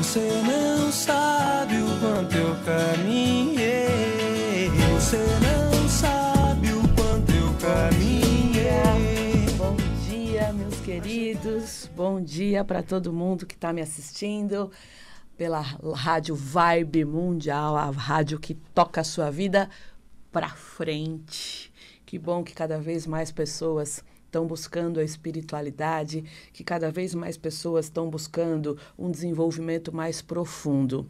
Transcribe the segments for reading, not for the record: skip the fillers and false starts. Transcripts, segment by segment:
Você não sabe o quanto eu caminhei. Você não sabe o quanto eu caminhei. Bom dia, meus queridos. Bom dia para todo mundo que está me assistindo pela Rádio Vibe Mundial, a rádio que toca a sua vida para frente. Que bom que cada vez mais pessoas estão buscando a espiritualidade, que cada vez mais pessoas estão buscando um desenvolvimento mais profundo.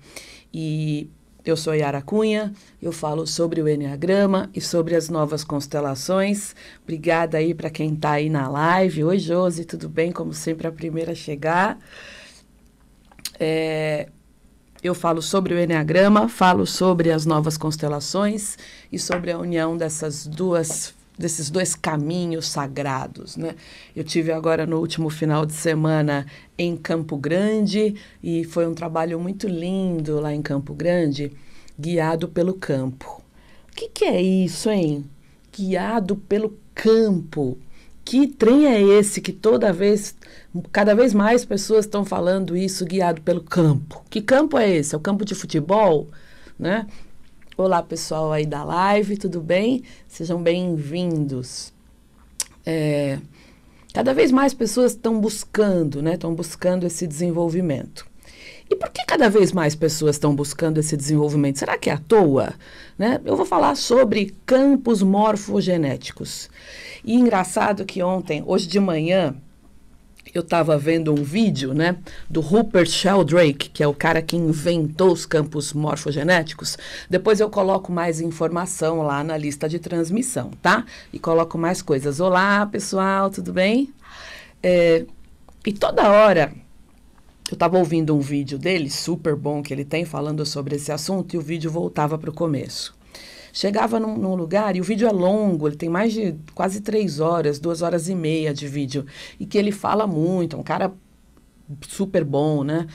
E eu sou Yara Cunha, eu falo sobre o Enneagrama e sobre as novas constelações. Obrigada aí para quem está aí na live. Oi, Josi, tudo bem? Como sempre, a primeira a chegar. Eu falo sobre o Enneagrama, falo sobre as novas constelações e sobre a união desses dois caminhos sagrados, né? Eu tive agora no último final de semana em Campo Grande e foi um trabalho muito lindo lá em Campo Grande, guiado pelo campo. O que é isso, hein? Guiado pelo campo. Que trem é esse que cada vez mais pessoas estão falando isso, guiado pelo campo? Que campo é esse? É o campo de futebol, né? Olá, pessoal aí da live, tudo bem? Sejam bem-vindos. Cada vez mais pessoas estão buscando, né? Estão buscando esse desenvolvimento. E por que cada vez mais pessoas estão buscando esse desenvolvimento? Será que é à toa? Né? Eu vou falar sobre campos morfogenéticos. E engraçado que hoje de manhã, eu estava vendo um vídeo, né, do Rupert Sheldrake, que é o cara que inventou os campos morfogenéticos. Depois eu coloco mais informação lá na lista de transmissão, tá? E coloco mais coisas. Olá, pessoal, tudo bem? E toda hora eu estava ouvindo um vídeo dele, super bom que ele tem, falando sobre esse assunto, e o vídeo voltava para o começo. Chegava num lugar, e o vídeo é longo, ele tem mais de quase 3 horas, 2 horas e meia de vídeo, e que ele fala muito, é um cara super bom, né?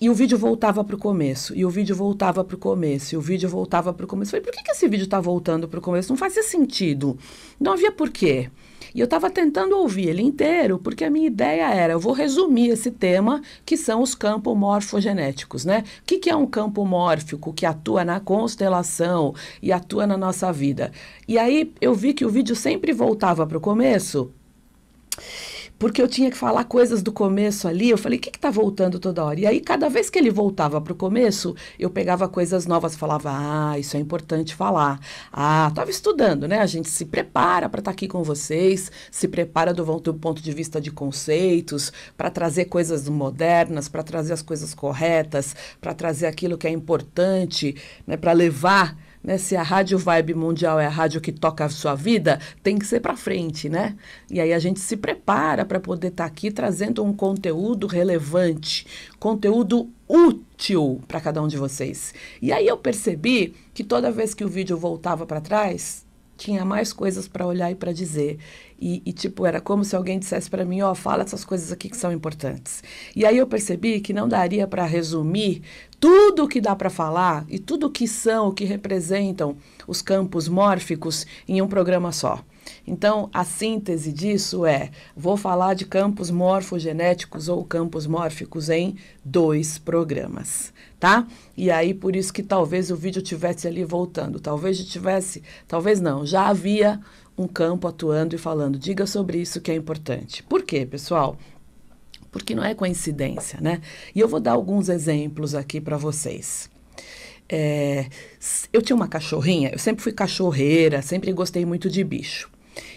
E o vídeo voltava para o começo, e o vídeo voltava para o começo, e o vídeo voltava para o começo. Eu falei, por que esse vídeo está voltando para o começo? Não fazia sentido, não havia porquê. E eu estava tentando ouvir ele inteiro, porque a minha ideia era, eu vou resumir esse tema, que são os campos morfogenéticos, né? O que é um campo mórfico que atua na constelação e atua na nossa vida? E aí eu vi que o vídeo sempre voltava para o começo, porque eu tinha que falar coisas do começo ali. Eu falei, o que está voltando toda hora? E aí, cada vez que ele voltava para o começo, eu pegava coisas novas, falava, isso é importante falar. Estava estudando, né? A gente se prepara para estar aqui com vocês, se prepara do ponto de vista de conceitos, para trazer coisas modernas, para trazer as coisas corretas, para trazer aquilo que é importante, né? Para levar... Né, se a Rádio Vibe Mundial é a rádio que toca a sua vida, tem que ser para frente, né? E aí a gente se prepara para poder estar aqui trazendo um conteúdo relevante, conteúdo útil para cada um de vocês. E aí eu percebi que toda vez que o vídeo voltava para trás, tinha mais coisas para olhar e para dizer. E tipo, era como se alguém dissesse para mim, fala essas coisas aqui que são importantes. E aí eu percebi que não daria para resumir tudo o que dá para falar e tudo o que são, o que representam os campos mórficos em um programa só. Então, a síntese disso vou falar de campos morfogenéticos ou campos mórficos em 2 programas, tá? E aí, por isso que talvez o vídeo tivesse ali voltando, talvez não, já havia um campo atuando e falando, diga sobre isso que é importante. Por quê, pessoal? Porque não é coincidência, né? E eu vou dar alguns exemplos aqui para vocês. Eu tinha uma cachorrinha, eu sempre fui cachorreira, sempre gostei muito de bicho.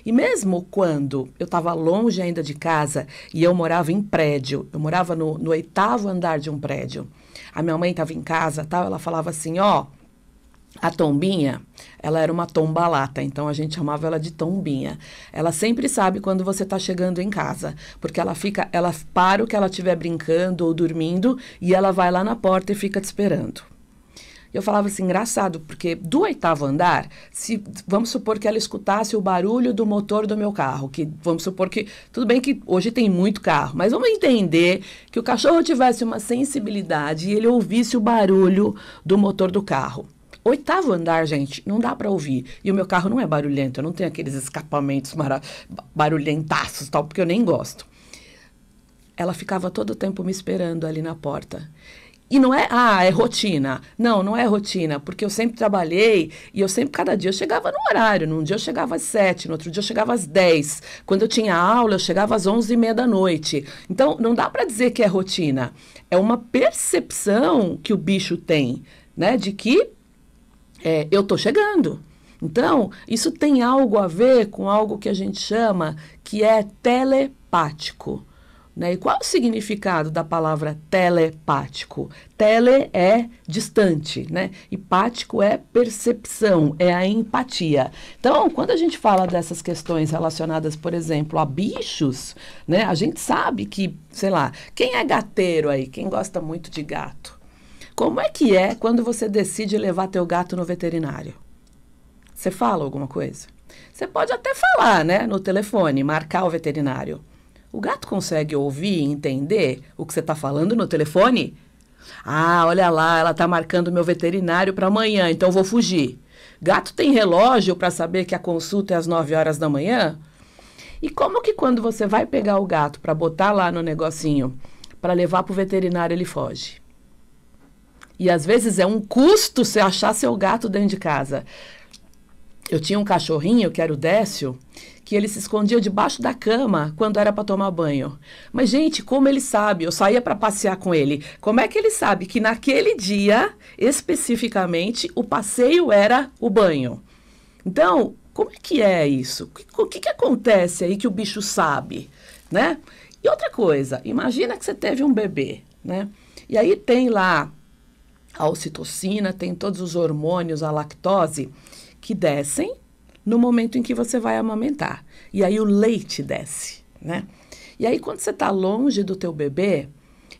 E mesmo quando eu estava longe ainda de casa e eu morava em prédio, eu morava no 8º andar de um prédio, a minha mãe estava em casa, ela falava assim, a Tombinha, ela era uma tombalata, então a gente chamava ela de Tombinha. Ela sempre sabe quando você está chegando em casa, porque ela para o que ela estiver brincando ou dormindo e ela vai lá na porta e fica te esperando. Eu falava assim, engraçado, porque do 8º andar, vamos supor que ela escutasse o barulho do motor do meu carro, vamos supor que, tudo bem que hoje tem muito carro, mas vamos entender que o cachorro tivesse uma sensibilidade e ele ouvisse o barulho do motor do carro. 8º andar, gente, não dá para ouvir. E o meu carro não é barulhento, eu não tenho aqueles escapamentos barulhentaços, porque eu nem gosto. Ela ficava todo o tempo me esperando ali na porta. E não é, é rotina. Não, não é rotina, porque eu sempre trabalhei e eu sempre, cada dia, eu chegava no horário. Num dia eu chegava às 7, no outro dia eu chegava às 10. Quando eu tinha aula, eu chegava às 11h30 da noite. Então, não dá para dizer que é rotina. É uma percepção que o bicho tem, né, de que eu estou chegando. Então, isso tem algo a ver com algo que a gente chama que é telepático. Né? E qual é o significado da palavra telepático? Tele é distante, né? E pático é percepção, é a empatia. Então, quando a gente fala dessas questões relacionadas, por exemplo, a bichos, né? A gente sabe que, sei lá, quem é gateiro aí? Quem gosta muito de gato? Como é que é quando você decide levar teu gato no veterinário? Você fala alguma coisa? Você pode até falar, né? No telefone, marcar o veterinário. O gato consegue ouvir e entender o que você está falando no telefone? Ah, olha lá, ela está marcando meu veterinário para amanhã, então vou fugir. Gato tem relógio para saber que a consulta é às 9 horas da manhã? E como que quando você vai pegar o gato para botar lá no negocinho, para levar para o veterinário, ele foge? E às vezes é um custo você achar seu gato dentro de casa. Eu tinha um cachorrinho, que era o Décio, que ele se escondia debaixo da cama quando era para tomar banho. Mas, gente, como ele sabe? Eu saía para passear com ele. Como é que ele sabe que naquele dia, especificamente, o passeio era o banho? Então, como é que é isso? O que acontece aí que o bicho sabe, né? E outra coisa, imagina que você teve um bebê, né? E aí tem lá a ocitocina, tem todos os hormônios, a lactose, que descem no momento em que você vai amamentar. E aí o leite desce, né? E aí quando você está longe do teu bebê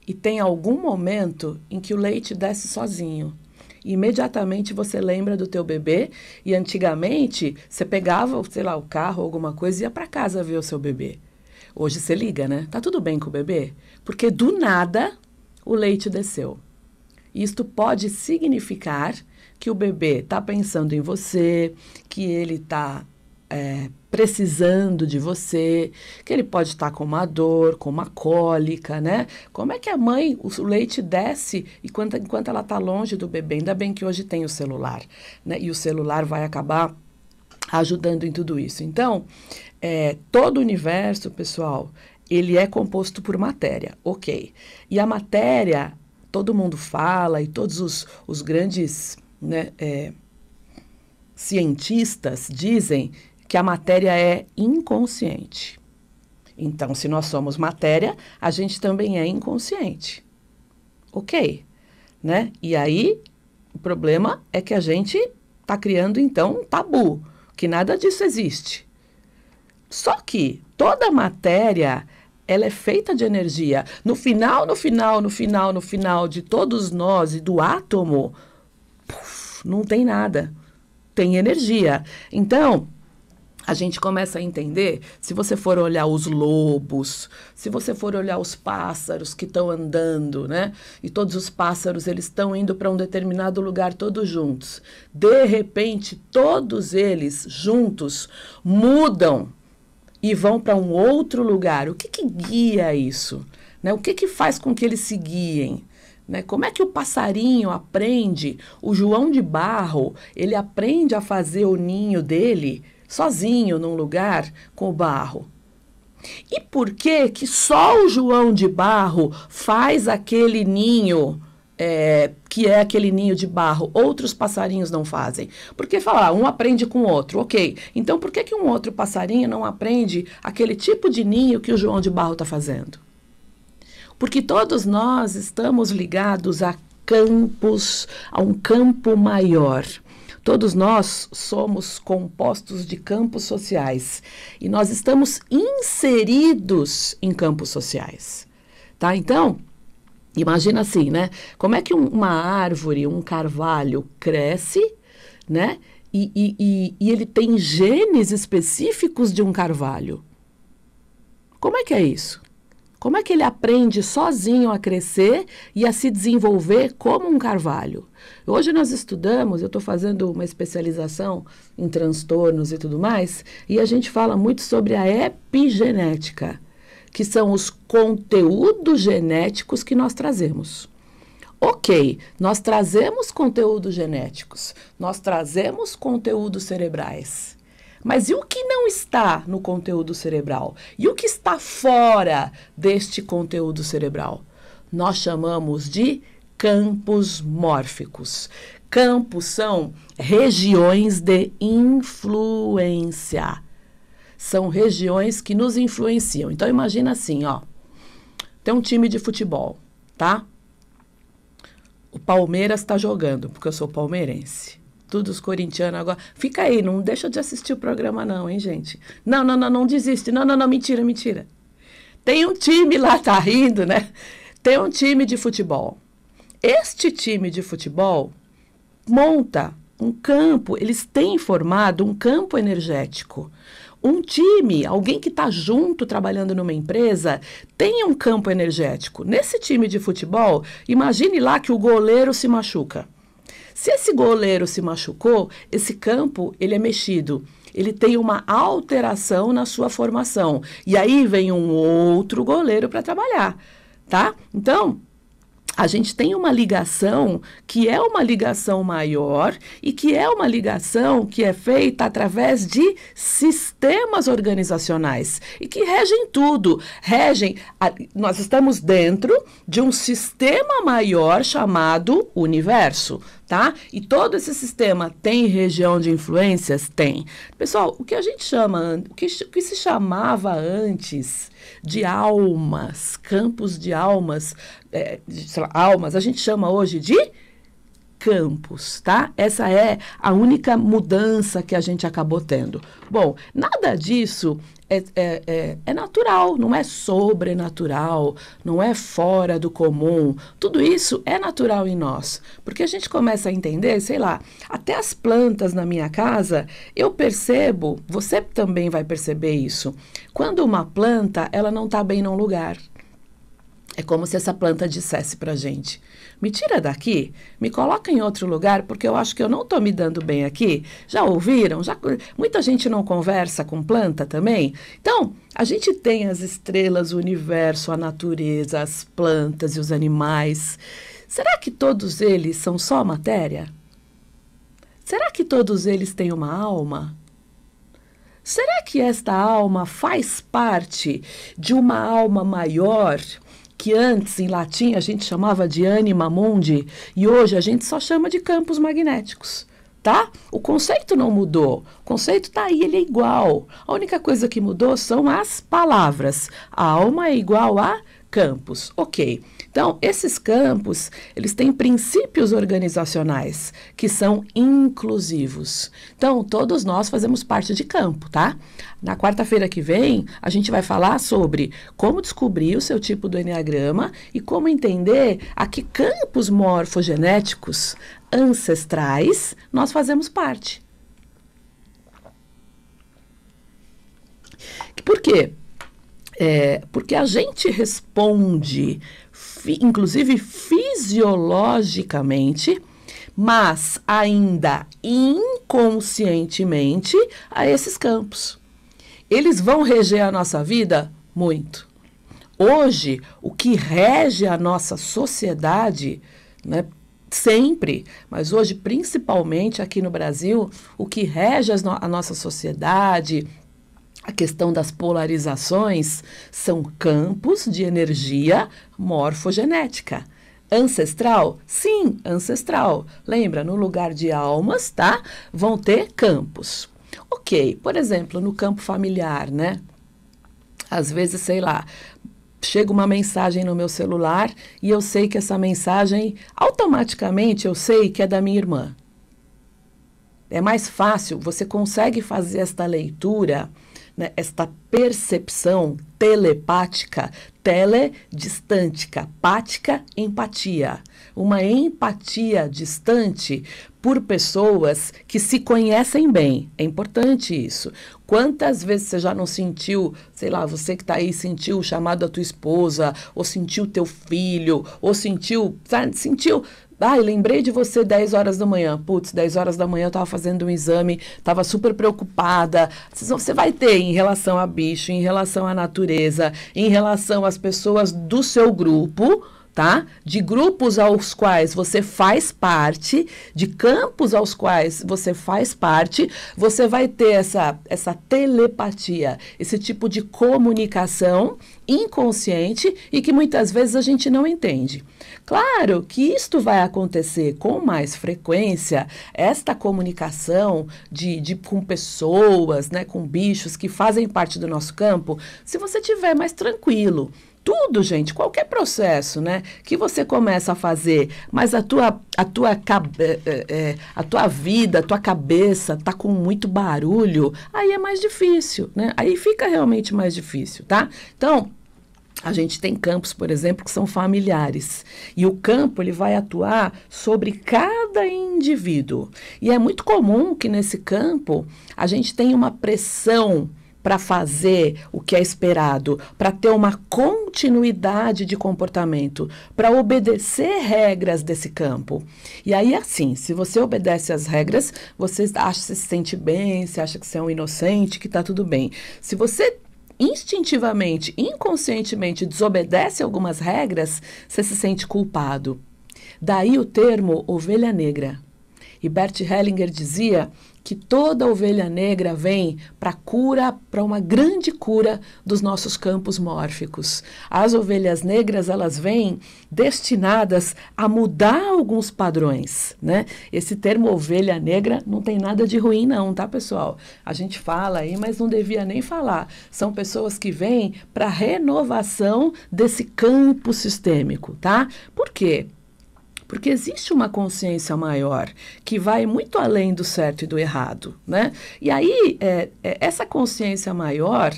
e tem algum momento em que o leite desce sozinho, imediatamente você lembra do teu bebê e antigamente você pegava, sei lá, o carro ou alguma coisa e ia para casa ver o seu bebê. Hoje você liga, né? Tá tudo bem com o bebê? Porque do nada o leite desceu. Isto pode significar que o bebê está pensando em você, que ele está precisando de você, que ele pode estar com uma dor, com uma cólica, né? Como é que a mãe, o leite desce enquanto ela está longe do bebê? Ainda bem que hoje tem o celular, né? E o celular vai acabar ajudando em tudo isso. Então, todo o universo, pessoal, ele é composto por matéria, ok. E a matéria, todo mundo fala, e todos os grandes, né, cientistas dizem que a matéria é inconsciente. Então, se nós somos matéria, a gente também é inconsciente. Ok, né? E aí, o problema é que a gente está criando, então, um tabu, que nada disso existe. Só que toda matéria, ela é feita de energia. No final de todos nós e do átomo, não tem nada. Tem energia. Então, a gente começa a entender, se você for olhar os lobos, se você for olhar os pássaros que estão andando, né? E todos os pássaros, eles estão indo para um determinado lugar todos juntos. De repente, todos eles juntos mudam e vão para um outro lugar. O que guia isso? Né? O que faz com que eles se guiem? Né? Como é que o passarinho aprende? O João de Barro, ele aprende a fazer o ninho dele sozinho num lugar com o barro. E por que só o João de Barro faz aquele ninho, que é aquele ninho de barro? Outros passarinhos não fazem. Porque falar, um aprende com o outro, ok. Então por que um outro passarinho não aprende aquele tipo de ninho que o João de Barro está fazendo? Porque todos nós estamos ligados a campos, a um campo maior. Todos nós somos compostos de campos sociais e nós estamos inseridos em campos sociais, tá? Então, imagina assim, né? Como é que uma árvore, um carvalho cresce, né? E ele tem genes específicos de um carvalho. Como é que é isso? Como é que ele aprende sozinho a crescer e a se desenvolver como um carvalho? Hoje nós estudamos, eu estou fazendo uma especialização em transtornos e tudo mais, e a gente fala muito sobre a epigenética, que são os conteúdos genéticos que nós trazemos. Ok, nós trazemos conteúdos genéticos, nós trazemos conteúdos cerebrais. Mas e o que não está no conteúdo cerebral? E o que está fora deste conteúdo cerebral? Nós chamamos de campos mórficos. Campos são regiões de influência. São regiões que nos influenciam. Então, imagina assim, ó. Tem um time de futebol, tá? O Palmeiras está jogando, porque eu sou palmeirense. Todos os corintianos agora. Fica aí, não deixa de assistir o programa não, hein, gente? Não desiste. Não, mentira. Tem um time lá, tá rindo, né? Tem um time de futebol. Este time de futebol monta um campo, eles têm formado um campo energético. Um time, alguém que está junto trabalhando numa empresa, tem um campo energético. Nesse time de futebol, imagine lá que o goleiro se machuca. Se esse goleiro se machucou, esse campo ele é mexido. Ele tem uma alteração na sua formação. E aí vem um outro goleiro para trabalhar, tá? Então, a gente tem uma ligação que é uma ligação maior e que é uma ligação que é feita através de sistemas organizacionais e que regem tudo. Nós estamos dentro de um sistema maior chamado universo, tá? E todo esse sistema tem região de influências? Tem. Pessoal, o que a gente chama, o que se chamava antes de almas, campos de almas, almas, a gente chama hoje de campos, tá? Essa é a única mudança que a gente acabou tendo. Bom, nada disso é natural, não é sobrenatural, não é fora do comum. Tudo isso é natural em nós, porque a gente começa a entender, sei lá, até as plantas na minha casa, eu percebo, você também vai perceber isso, quando uma planta, ela não está bem num lugar. É como se essa planta dissesse pra gente, me tira daqui, me coloca em outro lugar, porque eu acho que eu não estou me dando bem aqui. Já ouviram? Muita gente não conversa com planta também? Então, a gente tem as estrelas, o universo, a natureza, as plantas e os animais. Será que todos eles são só matéria? Será que todos eles têm uma alma? Será que esta alma faz parte de uma alma maior, que antes, em latim, a gente chamava de anima mundi, e hoje a gente só chama de campos magnéticos, tá? O conceito não mudou, o conceito está aí, ele é igual. A única coisa que mudou são as palavras. A alma é igual a campos, ok. Então, esses campos, eles têm princípios organizacionais que são inclusivos. Então, todos nós fazemos parte de campo, tá? Na quarta-feira que vem, a gente vai falar sobre como descobrir o seu tipo do eneagrama e como entender a que campos morfogenéticos ancestrais nós fazemos parte. Por quê? Porque a gente responde, inclusive fisiologicamente, mas ainda inconscientemente, a esses campos. Eles vão reger a nossa vida? Muito. Hoje, o que rege a nossa sociedade, né, sempre, mas hoje principalmente aqui no Brasil, o que rege a nossa sociedade, a questão das polarizações, são campos de energia morfogenética. Ancestral? Sim, ancestral. Lembra, no lugar de almas, tá? Vão ter campos. Ok, por exemplo, no campo familiar, né? Às vezes, sei lá, chega uma mensagem no meu celular e eu sei que essa mensagem, automaticamente eu sei que é da minha irmã. É mais fácil, você consegue fazer esta leitura, né, esta percepção telepática, teledistântica, pática, empatia. Uma empatia distante por pessoas que se conhecem bem. É importante isso. Quantas vezes você já não sentiu, sei lá, você que está aí sentiu o chamado da tua esposa, ou sentiu teu filho, ou sentiu, sabe, sentiu... Ai, lembrei de você 10 horas da manhã. Putz, 10 horas da manhã eu estava fazendo um exame, estava super preocupada. Você vai ter em relação a bicho, em relação à natureza, em relação às pessoas do seu grupo, tá? De grupos aos quais você faz parte, de campos aos quais você faz parte, você vai ter essa telepatia, esse tipo de comunicação inconsciente e que muitas vezes a gente não entende. Claro que isto vai acontecer com mais frequência, esta comunicação com pessoas, né, com bichos que fazem parte do nosso campo, se você estiver mais tranquilo. Tudo, gente, qualquer processo, né, que você começa a fazer, mas a tua vida, a tua cabeça tá com muito barulho, aí é mais difícil, né? Aí fica realmente mais difícil, tá? Então, a gente tem campos, por exemplo, que são familiares. E o campo, ele vai atuar sobre cada indivíduo. E é muito comum que nesse campo a gente tenha uma pressão para fazer o que é esperado, para ter uma continuidade de comportamento, para obedecer regras desse campo. E aí, assim, se você obedece às regras, você acha que se sente bem, você acha que você é um inocente, que está tudo bem. Se você instintivamente, inconscientemente desobedece algumas regras, você se sente culpado. Daí o termo ovelha negra. E Bert Hellinger dizia que toda ovelha negra vem para uma grande cura dos nossos campos mórficos. As ovelhas negras, elas vêm destinadas a mudar alguns padrões, né? Esse termo ovelha negra não tem nada de ruim não, tá, pessoal? A gente fala aí, mas não devia nem falar. São pessoas que vêm para a renovação desse campo sistêmico, tá? Por quê? Porque existe uma consciência maior que vai muito além do certo e do errado, né? E aí, essa consciência maior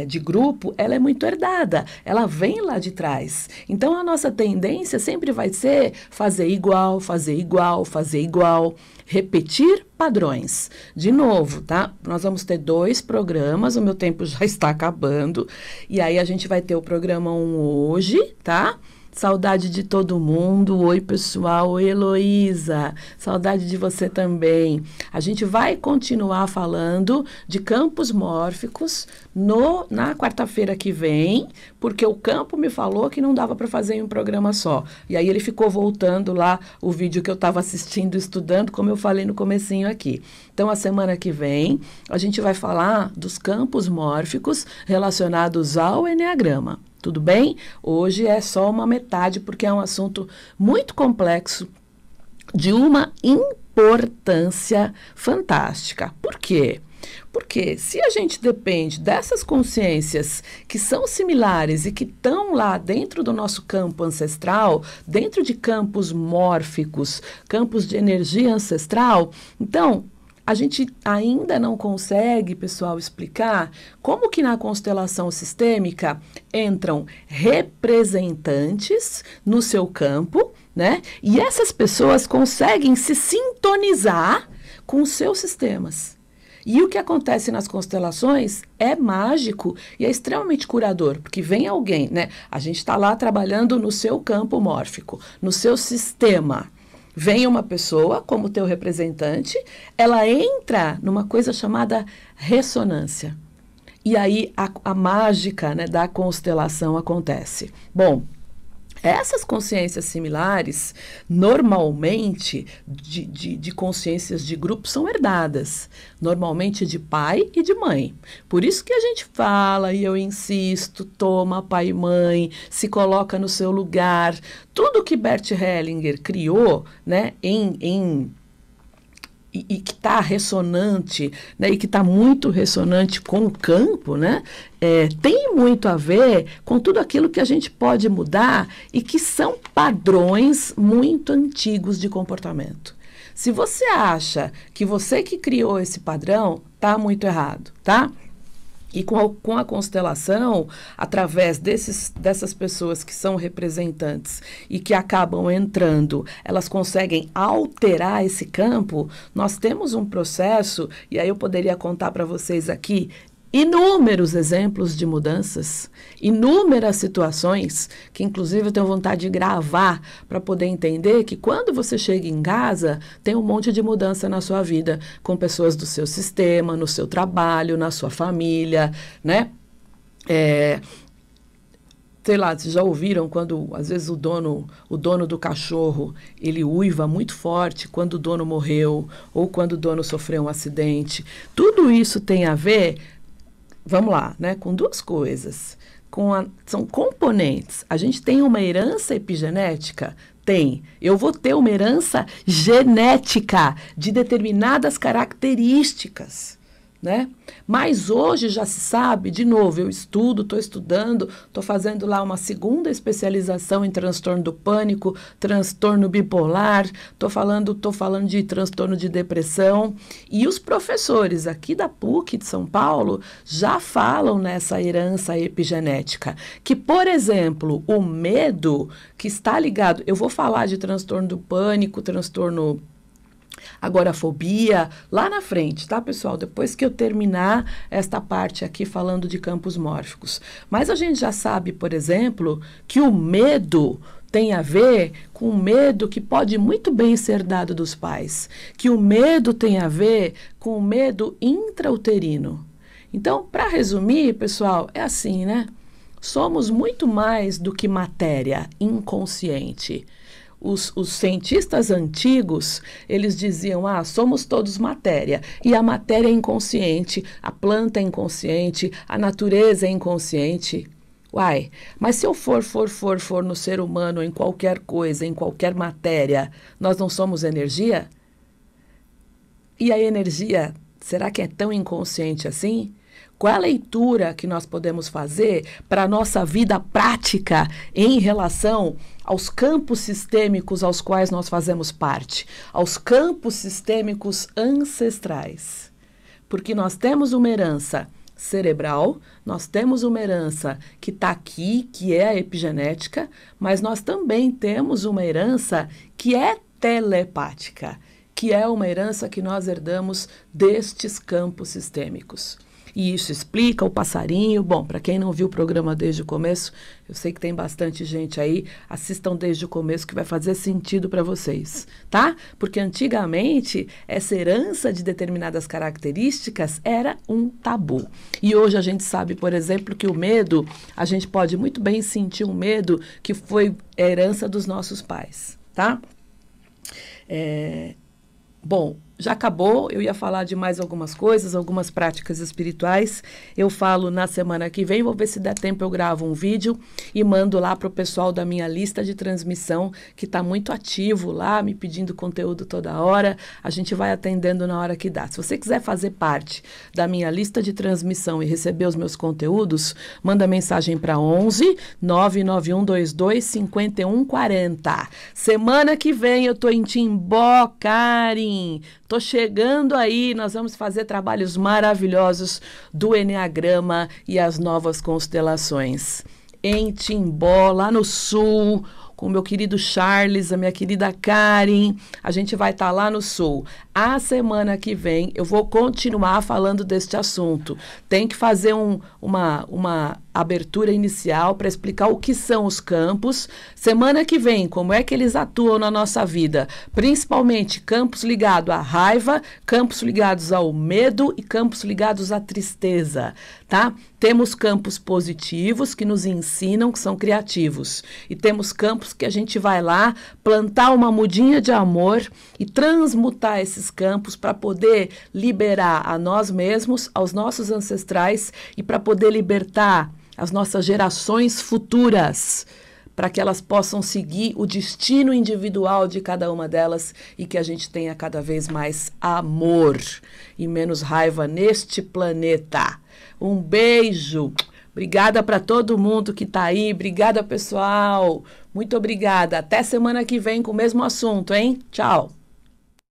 de grupo, ela é muito herdada, ela vem lá de trás. Então, a nossa tendência sempre vai ser fazer igual, fazer igual, fazer igual, repetir padrões. De novo, tá? Nós vamos ter 2 programas, o meu tempo já está acabando, e aí a gente vai ter o programa 1 hoje, tá? Saudade de todo mundo. Oi, pessoal. Oi, Heloísa. Saudade de você também. A gente vai continuar falando de campos mórficos na quarta-feira que vem, porque o campo me falou que não dava para fazer em um programa só. E aí ele ficou voltando lá o vídeo que eu estava assistindo, estudando, como eu falei no comecinho aqui. Então, a semana que vem, a gente vai falar dos campos mórficos relacionados ao eneagrama. Tudo bem? Hoje é só uma metade, porque é um assunto muito complexo, de uma importância fantástica. Por quê? Porque se a gente depende dessas consciências que são similares e que estão lá dentro do nosso campo ancestral, dentro de campos mórficos, campos de energia ancestral, então a gente ainda não consegue, pessoal, explicar como que na constelação sistêmica entram representantes no seu campo, né? E essas pessoas conseguem se sintonizar com os seus sistemas. E o que acontece nas constelações é mágico e é extremamente curador, porque vem alguém, né? A gente está lá trabalhando no seu campo mórfico, no seu sistema. Vem uma pessoa como teu representante, ela entra numa coisa chamada ressonância. E aí a mágica, né, da constelação acontece. Bom, essas consciências similares, normalmente, de consciências de grupo, são herdadas. Normalmente de pai e de mãe. Por isso que a gente fala, e eu insisto, toma pai e mãe, se coloca no seu lugar. Tudo que Bert Hellinger criou, né, e que está ressonante, né, e que está muito ressonante com o campo, né, tem muito a ver com tudo aquilo que a gente pode mudar e que são padrões muito antigos de comportamento. Se você acha que você que criou esse padrão, está muito errado, tá? E com a constelação, através dessas pessoas que são representantes e que acabam entrando, elas conseguem alterar esse campo. Nós temos um processo, e aí eu poderia contar para vocês aqui inúmeros exemplos de mudanças, inúmeras situações, que inclusive eu tenho vontade de gravar para poder entender que quando você chega em casa, tem um monte de mudança na sua vida, com pessoas do seu sistema, no seu trabalho, na sua família, né? sei lá, vocês já ouviram quando, às vezes, o dono do cachorro, ele uiva muito forte quando o dono morreu ou quando o dono sofreu um acidente. Tudo isso tem a ver, vamos lá, né, com duas coisas. São componentes. A gente tem uma herança epigenética? Tem. Eu vou ter uma herança genética de determinadas características, né? Mas hoje já se sabe, de novo, eu estou estudando, estou fazendo lá uma segunda especialização em transtorno do pânico, transtorno bipolar, estou falando de transtorno de depressão, e os professores aqui da PUC de São Paulo já falam nessa herança epigenética, que, por exemplo, o medo que está ligado, eu vou falar de transtorno do pânico, transtorno agorafobia, lá na frente, tá, pessoal? Depois que eu terminar esta parte aqui falando de campos mórficos. Mas a gente já sabe, por exemplo, que o medo tem a ver com o medo que pode muito bem ser dado dos pais, que o medo tem a ver com o medo intrauterino. Então, para resumir, pessoal, é assim, né? Somos muito mais do que matéria inconsciente. Os cientistas antigos, eles diziam, somos todos matéria, e a matéria é inconsciente, a planta é inconsciente, a natureza é inconsciente. Uai, mas se eu for no ser humano, em qualquer coisa, em qualquer matéria, nós não somos energia? E a energia, será que é tão inconsciente assim? Qual é a leitura que nós podemos fazer para a nossa vida prática em relação aos campos sistêmicos aos quais nós fazemos parte, aos campos sistêmicos ancestrais? Porque nós temos uma herança cerebral, nós temos uma herança que está aqui, que é a epigenética, mas nós também temos uma herança que é telepática, que é uma herança que nós herdamos destes campos sistêmicos. E isso explica o passarinho. Bom, para quem não viu o programa desde o começo, eu sei que tem bastante gente aí, assistam desde o começo que vai fazer sentido para vocês, tá? Porque antigamente essa herança de determinadas características era um tabu. E hoje a gente sabe, por exemplo, que o medo, a gente pode muito bem sentir um medo que foi a herança dos nossos pais, tá? Bom, já acabou, eu ia falar de mais algumas coisas, algumas práticas espirituais. Eu falo na semana que vem, vou ver se der tempo eu gravo um vídeo e mando lá para o pessoal da minha lista de transmissão, que está muito ativo lá, me pedindo conteúdo toda hora. A gente vai atendendo na hora que dá. Se você quiser fazer parte da minha lista de transmissão e receber os meus conteúdos, manda mensagem para 11 99122 5140. Semana que vem eu estou em Timbó, Karen. Tô chegando aí, nós vamos fazer trabalhos maravilhosos do Eneagrama e as novas constelações. Em Timbó, lá no sul, com o meu querido Charles, a minha querida Karen, a gente vai estar lá no sul. A semana que vem eu vou continuar falando deste assunto. Tem que fazer uma abertura inicial para explicar o que são os campos. Semana que vem, como é que eles atuam na nossa vida, principalmente campos ligados à raiva, campos ligados ao medo e campos ligados à tristeza, tá? Temos campos positivos que nos ensinam, que são criativos, e temos campos que a gente vai lá plantar uma mudinha de amor e transmutar esses campos para poder liberar a nós mesmos, aos nossos ancestrais e para poder libertar as nossas gerações futuras, para que elas possam seguir o destino individual de cada uma delas e que a gente tenha cada vez mais amor e menos raiva neste planeta. Um beijo, obrigada para todo mundo que está aí, obrigada pessoal, muito obrigada. Até semana que vem com o mesmo assunto, hein? Tchau.